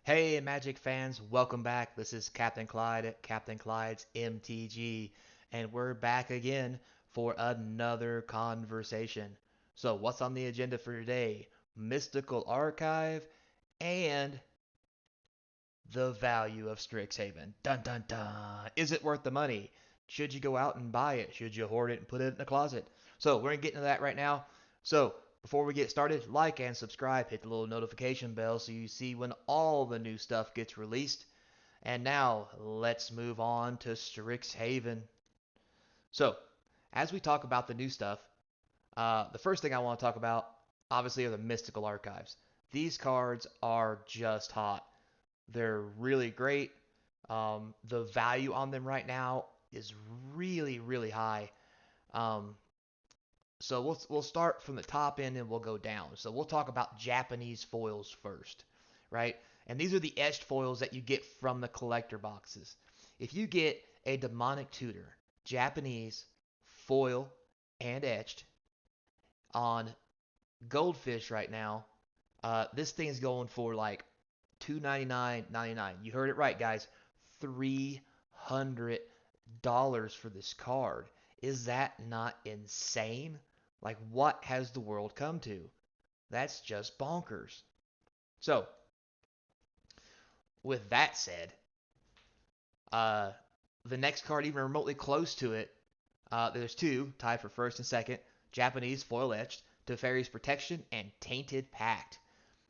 Hey, Magic fans, welcome back. This is Captain Clyde at Captain Clyde's MTG, and we're back again for another conversation. So, what's on the agenda for today? Mystical Archive and the value of Strixhaven. Dun dun dun. Is it worth the money? Should you go out and buy it? Should you hoard it and put it in the closet? So, we're going to get into that right now. So, before we get started, like and subscribe, hit the little notification bell so you see when all the new stuff gets released. And now, let's move on to Strixhaven. So, as we talk about the new stuff, the first thing I want to talk about, obviously, are the Mystical Archives. These cards are just hot. They're really great. The value on them right now is really, really high. Um, so we'll start from the top end and we'll go down. So we'll talk about Japanese foils first, right? And these are the etched foils that you get from the collector boxes. If you get a demonic tutor, Japanese foil and etched on goldfish right now, this thing's going for like $299.99. You heard it right, guys. $300 for this card. Is that not insane? Like, what has the world come to? That's just bonkers. So, with that said, uh, the next card, even remotely close to it, there's two tied for first and second: Japanese foil etched, Teferi's Protection, and Tainted Pact.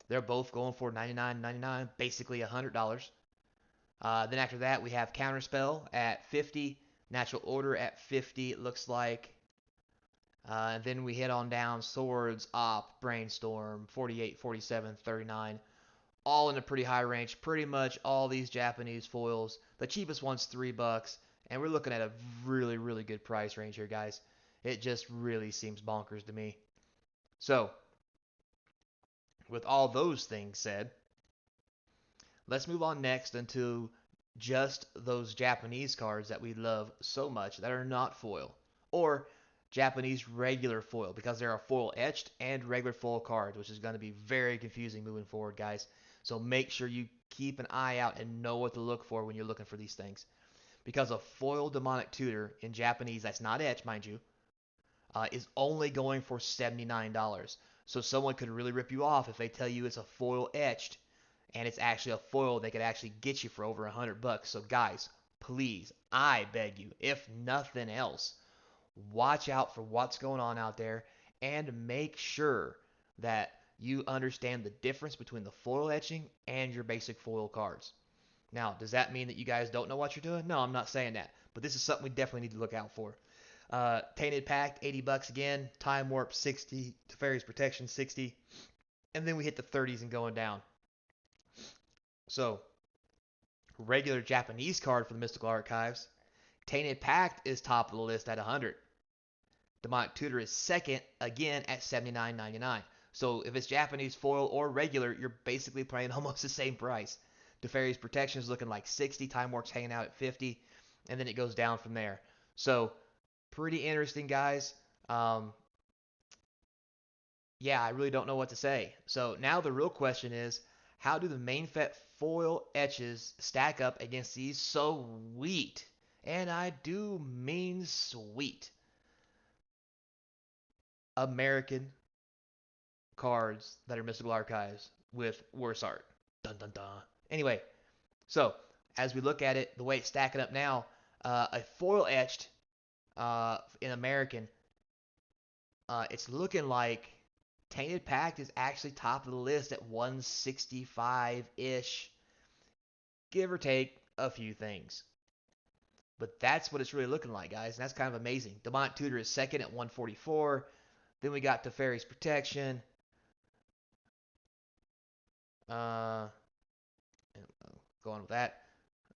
They're both going for $99.99, basically $100. Then after that, we have Counterspell at 50, Natural Order at 50, it looks like. And then we hit on down Swords, Op, Brainstorm, 48, 47, 39, all in a pretty high range. Pretty much all these Japanese foils. The cheapest one's $3, and we're looking at a really, really good price range here, guys. It just really seems bonkers to me. So, with all those things said, let's move on next into just those Japanese cards that we love so much that are not foil, or Japanese regular foil, because there are foil etched and regular foil cards, which is going to be very confusing moving forward, guys. So make sure you keep an eye out and know what to look for when you're looking for these things. Because a foil demonic tutor in Japanese that's not etched, mind you, is only going for $79. So someone could really rip you off if they tell you it's a foil etched and it's actually a foil they could actually get you for over $100. So guys, please, I beg you, if nothing else, watch out for what's going on out there and make sure that you understand the difference between the foil etching and your basic foil cards. Now, does that mean that you guys don't know what you're doing? No, I'm not saying that. But this is something we definitely need to look out for. Tainted Pact, $80 again. Time Warp, 60. Teferi's Protection, 60. And then we hit the 30s and going down. So, regular Japanese card for the Mystical Archives. Tainted Pact is top of the list at 100. Demonic Tutor is second, again at $79.99. So if it's Japanese foil or regular, you're basically paying almost the same price. Teferi's Protection is looking like 60. Time Warp's hanging out at 50. And then it goes down from there. So pretty interesting, guys. Yeah, I really don't know what to say. So now the real question is, how do the main fet foil etches stack up against these sweet, and I do mean sweet, American cards that are Mystical Archives with worse art? Dun dun dun. Anyway, so as we look at it, the way it's stacking up now, a foil etched in American, it's looking like Tainted Pact is actually top of the list at 165-ish, give or take a few things. But that's what it's really looking like, guys, and that's kind of amazing. Demonic Tutor is second at 144. Then we got Teferi's Protection. Uh, go on with that.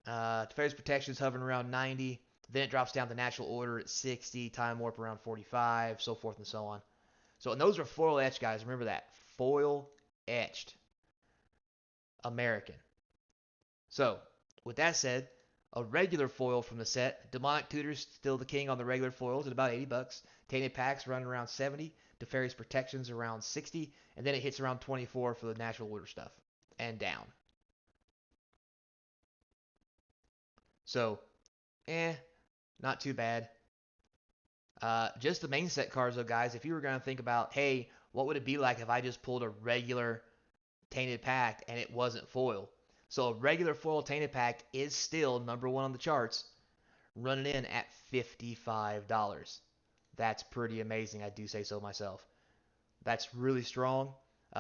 Teferi's Protection is hovering around 90. Then it drops down to Natural Order at 60. Time Warp around 45, so forth and so on. So, and those are foil etched, guys. Remember that. Foil etched. American. So, with that said, a regular foil from the set. Demonic Tutor's still the king on the regular foils at about $80. Tainted Packs running around 70. Teferi's Protections around 60. And then it hits around 24 for the Natural Order stuff. And down. So, eh, not too bad. Just the main set cards, though, guys. If you were going to think about, hey, what would it be like if I just pulled a regular Tainted Pact and it wasn't foil? So a regular foil Tainted Pact is still number one on the charts, running in at $55. That's pretty amazing, I do say so myself. That's really strong.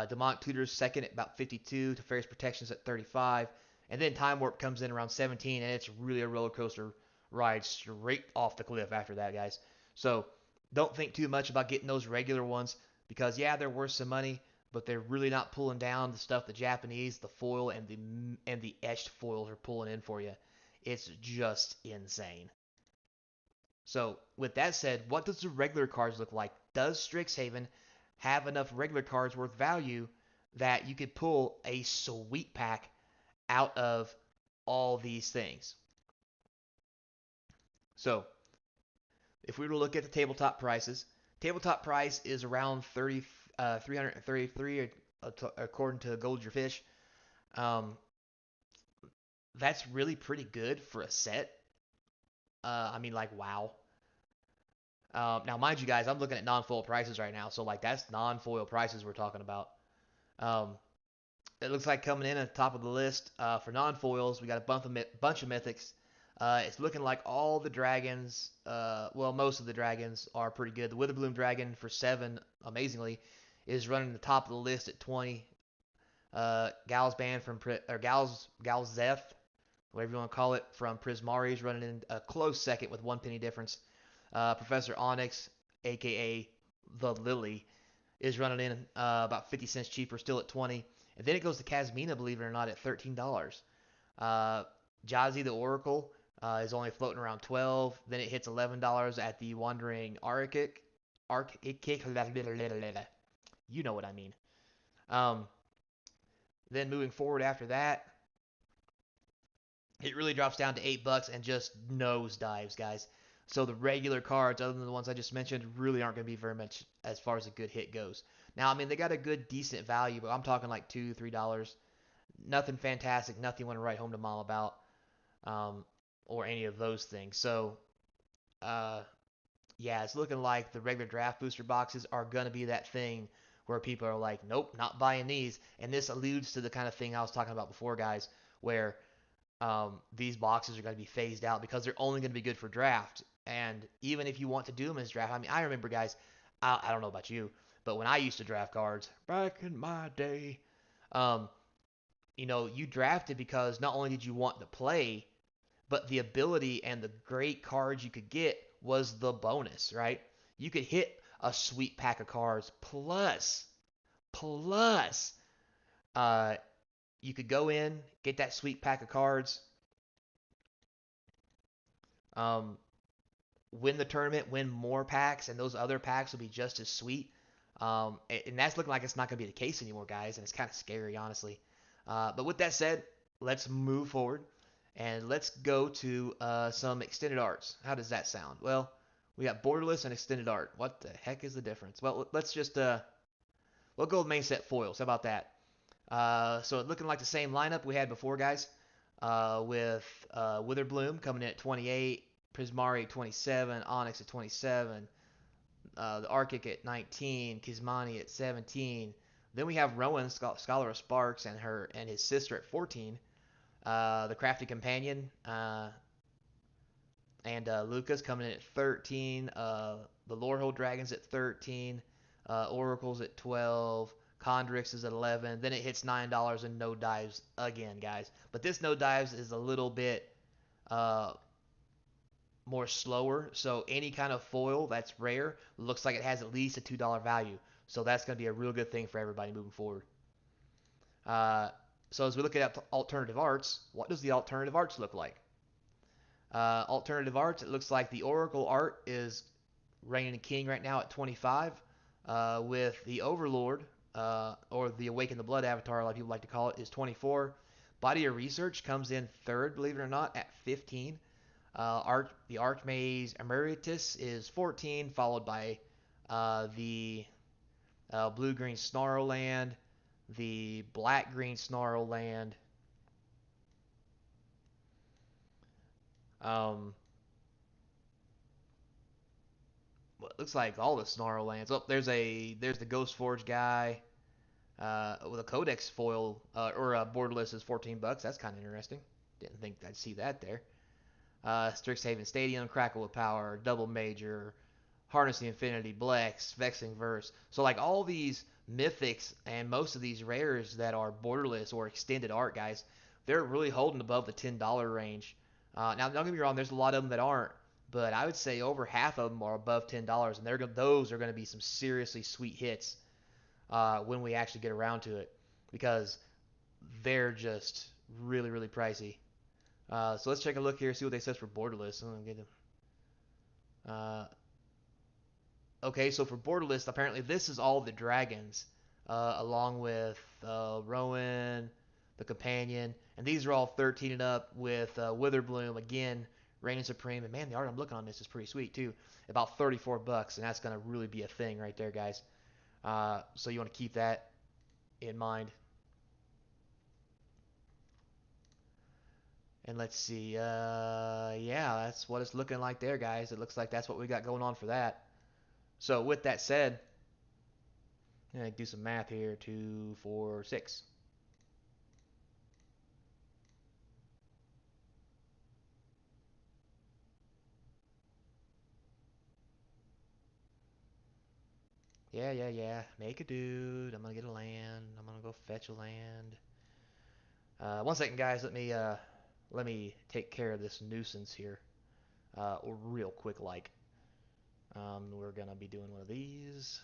Demonic Tutor's second at about 52. Teferi's Protection's at 35. And then Time Warp comes in around 17, and it's really a roller coaster ride straight off the cliff after that, guys. So don't think too much about getting those regular ones because, yeah, they're worth some money, but they're really not pulling down the stuff the Japanese, the foil, and the etched foils are pulling in for you. It's just insane. So, with that said, what does the regular cards look like? Does Strixhaven have enough regular cards worth value that you could pull a sweet pack out of all these things? So, if we were to look at the tabletop prices, tabletop price is around 333 according to Gold Your Fish. Um, that's really pretty good for a set. I mean, like, wow. Now, mind you, guys, I'm looking at non-foil prices right now, so like that's non-foil prices we're talking about. Um, it looks like coming in at the top of the list for non-foils, we got a bunch of mythics. It's looking like all the dragons, well, most of the dragons are pretty good. The Witherbloom dragon for 7, amazingly, is running the top of the list at 20. Gal's Band from or Gal's Zeth, whatever you want to call it, from Prismari is running in a close second with 1 penny difference. Professor Onyx, aka the Lily, is running in about 50 cents cheaper, still at 20. And then it goes to Casmina, believe it or not, at $13. Jazzy the Oracle is only floating around 12. Then it hits $11 at the Wandering Arctic. You know what I mean. Um, then moving forward after that, it really drops down to $8 and just nosedives, guys. So the regular cards, other than the ones I just mentioned, really aren't going to be very much as far as a good hit goes. Now, I mean, they got a good, decent value, but I'm talking like $2, $3. Nothing fantastic, nothing you want to write home to mom about, um, or any of those things. So, uh, yeah, it's looking like the regular draft booster boxes are going to be that thing where people are like, nope, not buying these. And this alludes to the kind of thing I was talking about before, guys, where these boxes are going to be phased out because they're only going to be good for draft. And even if you want to do them as draft, I mean, I remember, guys, I don't know about you, but when I used to draft cards back in my day, um, you drafted because not only did you want to play, but the ability and the great cards you could get was the bonus, right? You could hit a sweet pack of cards plus, uh, you could go in, get that sweet pack of cards, um, win the tournament, win more packs, and those other packs will be just as sweet. And that's looking like it's not going to be the case anymore, guys, and it's kind of scary, honestly. But with that said, let's move forward and let's go to some extended arts. How does that sound? Well, we got borderless and extended art. What the heck is the difference? Well, let's just we'll go with main set foils. How about that? So looking like the same lineup we had before, guys, with Witherbloom coming in at 28, Prismari at 27, Onyx at 27, the Arctic at 19, Kismani at 17. Then we have Rowan, Scholar of Sparks, and his sister at 14. The Crafty Companion and Lucas coming in at 13. The Lorehold Dragons at 13. Oracles at 12. Condrix is at 11. Then it hits $9 and no dives again, guys. But this no dives is a little bit uh, more slower. So any kind of foil that's rare looks like it has at least a $2 value. So that's going to be a real good thing for everybody moving forward. So as we look at alternative arts, what does the alternative arts look like? Alternative arts, it looks like the Oracle art is reigning king right now at 25, with the Overlord, or the Awaken the Blood avatar, like people like to call it, is 24. Body of Research comes in third, believe it or not, at 15. The Archmage Emeritus is 14, followed by the blue-green Snarlland, the black-green Snarlland, Um, looks like all the Snarl lands. Oh, there's the Ghost Forge guy with a Codex foil or a borderless is 14 bucks. That's kind of interesting. Didn't think I'd see that there. Strixhaven Stadium, Crackle with Power, Double Major, Harness the Infinity, Blex, Vexing Verse. So like all these mythics and most of these rares that are borderless or extended art guys, they're really holding above the $10 range. Now don't get me wrong, there's a lot of them that aren't, but I would say over half of them are above $10, and those are going to be some seriously sweet hits when we actually get around to it, because they're just really really pricey. So let's take a look here, see what they says for borderless. Uh, okay, so for borderless, apparently this is all the dragons, along with Rowan, the companion, and these are all 13 and up with Witherbloom again, reigning supreme. And man, the art I'm looking on this is pretty sweet too. About 34 bucks, and that's gonna really be a thing right there, guys. So you want to keep that in mind. And let's see. Yeah, that's what it's looking like there, guys. It looks like that's what we got going on for that. So with that said, yeah, do some math here. 2, 4, 6. Yeah, yeah, yeah. Make a dude. I'm gonna get a land. I'm gonna go fetch a land. One second, guys. Let me take care of this nuisance here. Real quick, like. We're gonna be doing one of these.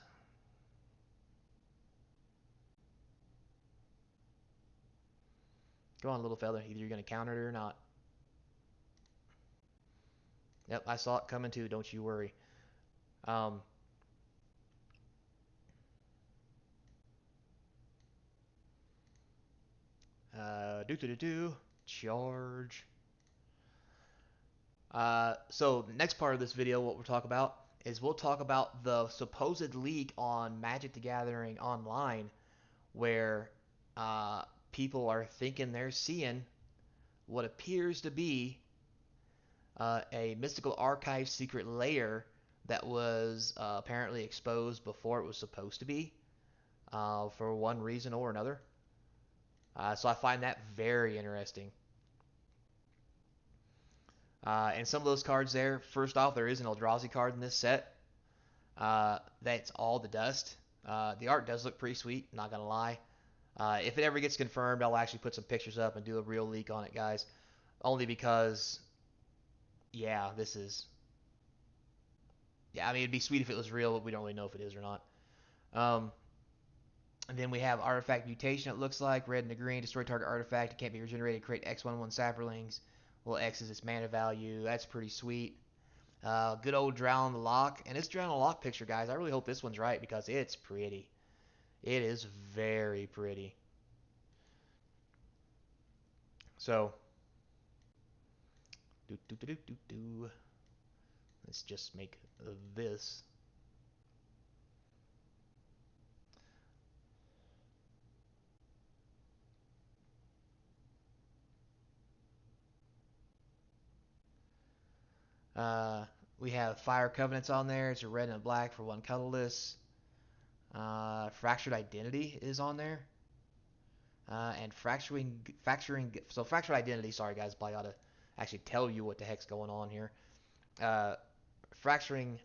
Go on, little fella. Either you're gonna counter it or not. Yep, I saw it coming too. Don't you worry. Um, do do do do. Charge. So next part of this video, what we'll talk about is we'll talk about the supposed leak on Magic the Gathering Online, where uh, people are thinking they're seeing what appears to be a mystical archive secret layer that was apparently exposed before it was supposed to be, for one reason or another. So I find that very interesting. And some of those cards there, first off, there is an Eldrazi card in this set. That's all the dust. The art does look pretty sweet, not gonna lie. If it ever gets confirmed, I'll actually put some pictures up and do a real leak on it, guys. Only because, yeah, this is. Yeah, I mean, it'd be sweet if it was real, but we don't really know if it is or not. Um, and then we have Artifact Mutation, it looks like. Red and the green, destroy target artifact. It can't be regenerated. Create X11 Saprolings. Well, X is its mana value. That's pretty sweet. Good old Drow on the Lock. And this Drow on the Lock picture, guys, I really hope this one's right because it's pretty. It is very pretty. So, do do do do do do. Let's just make this. Uh, we have Fire Covenants on there. It's a red and a black for one colorless. Fractured Identity is on there. And Fractured Identity. Sorry guys, but I gotta actually tell you what the heck's going on here. Uh, fracturing,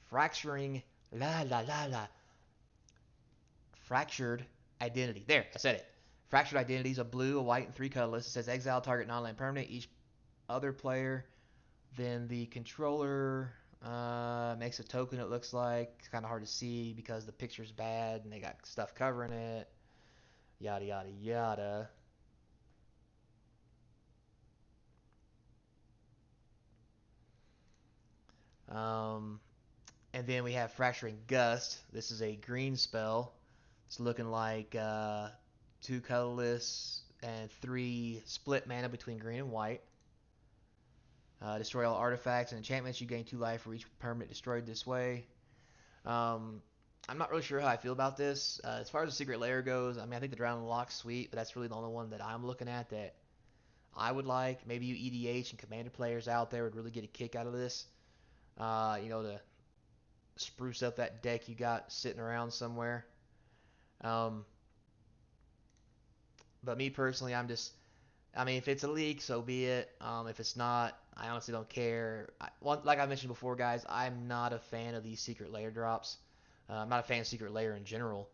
fracturing, la la la la, fractured identity. There, I said it. Fractured identity is a blue, a white, and three colorless. It says exile target non-land permanent. Each other player than the controller makes a token. It looks like it's kind of hard to see because the picture's bad and they got stuff covering it. Yada yada yada. Um, and then we have Fracturing Gust. This is a green spell. It's looking like two colorless and three split mana between green and white. Destroy all artifacts and enchantments. You gain 2 life for each permanent destroyed this way. Um, I'm not really sure how I feel about this. As far as the secret layer goes, I mean, I think the Drown Lock's sweet, but that's really the only one that I'm looking at that I would like. Maybe you EDH and Commander players out there would really get a kick out of this. To spruce up that deck you got sitting around somewhere. Um, but me personally, I mean, if it's a leak, so be it. If it's not, I honestly don't care. Like I mentioned before, guys, I'm not a fan of these secret layer drops. I'm not a fan of secret layer in general,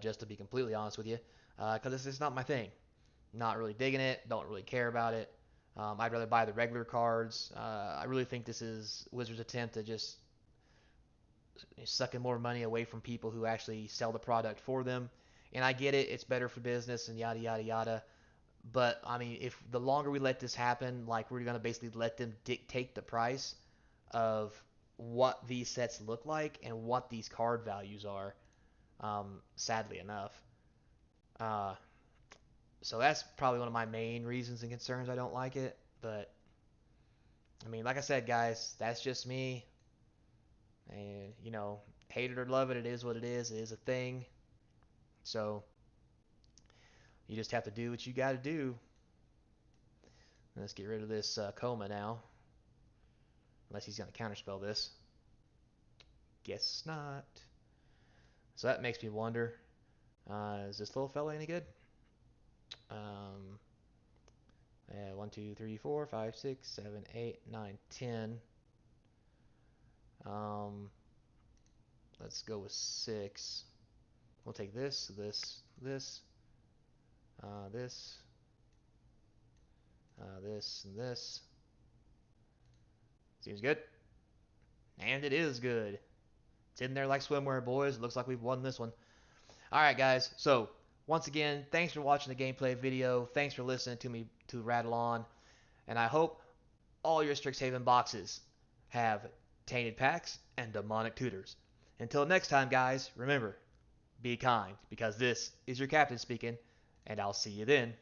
just to be completely honest with you, because it's just not my thing. Not really digging it. Don't really care about it. I'd rather buy the regular cards. I really think this is Wizards' attempt to just sucking more money away from people who actually sell the product for them. And I get it, it's better for business and yada yada yada. But I mean, if the longer we let this happen, like we're gonna basically let them dictate the price of what these sets look like and what these card values are. Sadly enough, uh, so that's probably one of my main reasons and concerns I don't like it. But I mean, like I said, guys, that's just me. And hate it or love it, it is what it is. It is a thing. So you just have to do what you got to do. Let's get rid of this coma now. Unless he's going to counterspell this. Guess not. So that makes me wonder, is this little fella any good? Um, 1, 2, 3, 4, 5, 6, 7, 8, 9, 10. Um, let's go with 6. We'll take this, this, this, this, this, and this. Seems good. And it is good. It's in there like swimwear, boys. It looks like we've won this one. All right, guys. So, once again, thanks for watching the gameplay video. Thanks for listening to me to rattle on. And I hope all your Strixhaven boxes have tainted packs and demonic tutors. Until next time, guys, remember, be kind, because this is your captain speaking, and I'll see you then.